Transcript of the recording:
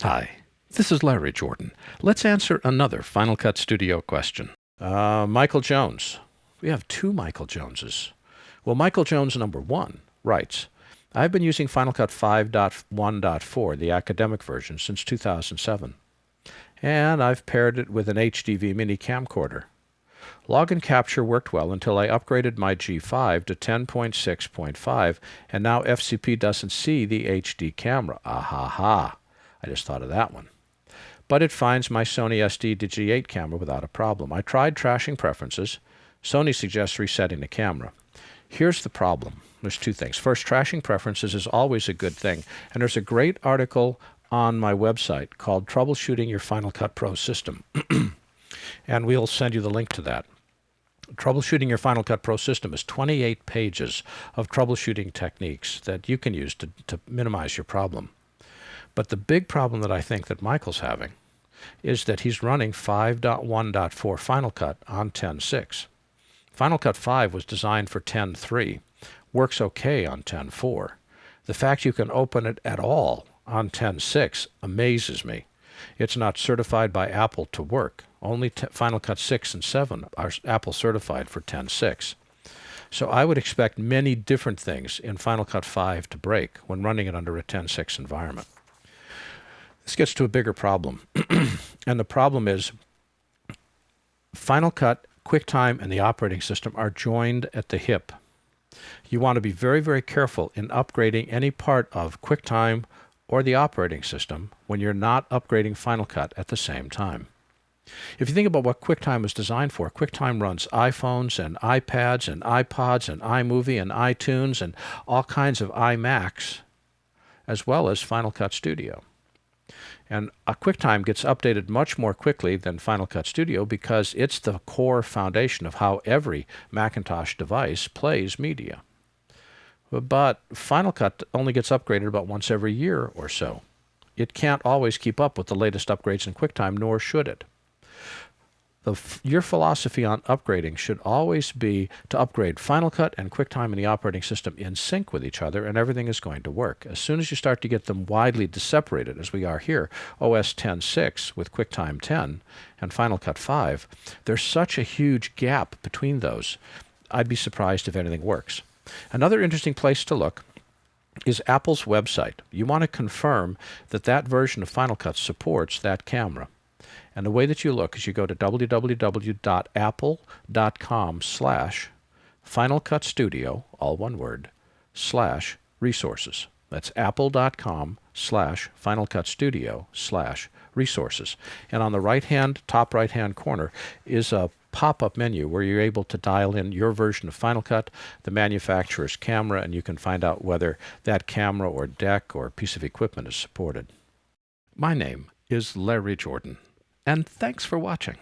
Hi, this is Larry Jordan. Let's answer another Final Cut Studio question. Michael Jones. We have two Michael Joneses. Well, Michael Jones number 1 writes, I've been using Final Cut 5.1.4, the academic version, since 2007. And I've paired it with an HDV mini camcorder. Log and capture worked well until I upgraded my G5 to 10.6.5, and now FCP doesn't see the HD camera. Ah-ha-ha. I just thought of that one. But it finds my Sony SD to G8 camera without a problem. I tried trashing preferences. Sony suggests resetting the camera. Here's the problem. There's two things. First, trashing preferences is always a good thing. And there's a great article on my website called Troubleshooting Your Final Cut Pro System. And we'll send you the link to that. Troubleshooting Your Final Cut Pro System is 28 pages of troubleshooting techniques that you can use to minimize your problem. But the big problem that I think that Michael's having is that he's running 5.1.4 Final Cut on 10.6. Final Cut 5 was designed for 10.3, works okay on 10.4. The fact you can open it at all on 10.6 amazes me. It's not certified by Apple to work. Only Final Cut 6 and 7 are Apple certified for 10.6. So I would expect many different things in Final Cut 5 to break when running it under a 10.6 environment. This gets to a bigger problem. And the problem is Final Cut, QuickTime, and the operating system are joined at the hip. You want to be very, very careful in upgrading any part of QuickTime or the operating system when you're not upgrading Final Cut at the same time. If you think about what QuickTime is designed for, QuickTime runs iPhones and iPads and iPods and iMovie and iTunes and all kinds of iMacs, as well as Final Cut Studio. And QuickTime gets updated much more quickly than Final Cut Studio because it's the core foundation of how every Macintosh device plays media. But Final Cut only gets upgraded about once every year or so. It can't always keep up with the latest upgrades in QuickTime, nor should it. Your philosophy on upgrading should always be to upgrade Final Cut and QuickTime and the operating system in sync with each other, and everything is going to work. As soon as you start to get them widely separated, as we are here, OS 10.6 with QuickTime 10 and Final Cut 5, there's such a huge gap between those. I'd be surprised if anything works. Another interesting place to look is Apple's website. You want to confirm that that version of Final Cut supports that camera. And the way that you look is you go to www.apple.com/Final Cut Studio, all one word, /resources. That's apple.com/Final Cut Studio /resources. And on the top right-hand corner is a pop-up menu where you're able to dial in your version of Final Cut, the manufacturer's camera, and you can find out whether that camera or deck or piece of equipment is supported. My name is Larry Jordan. And thanks for watching.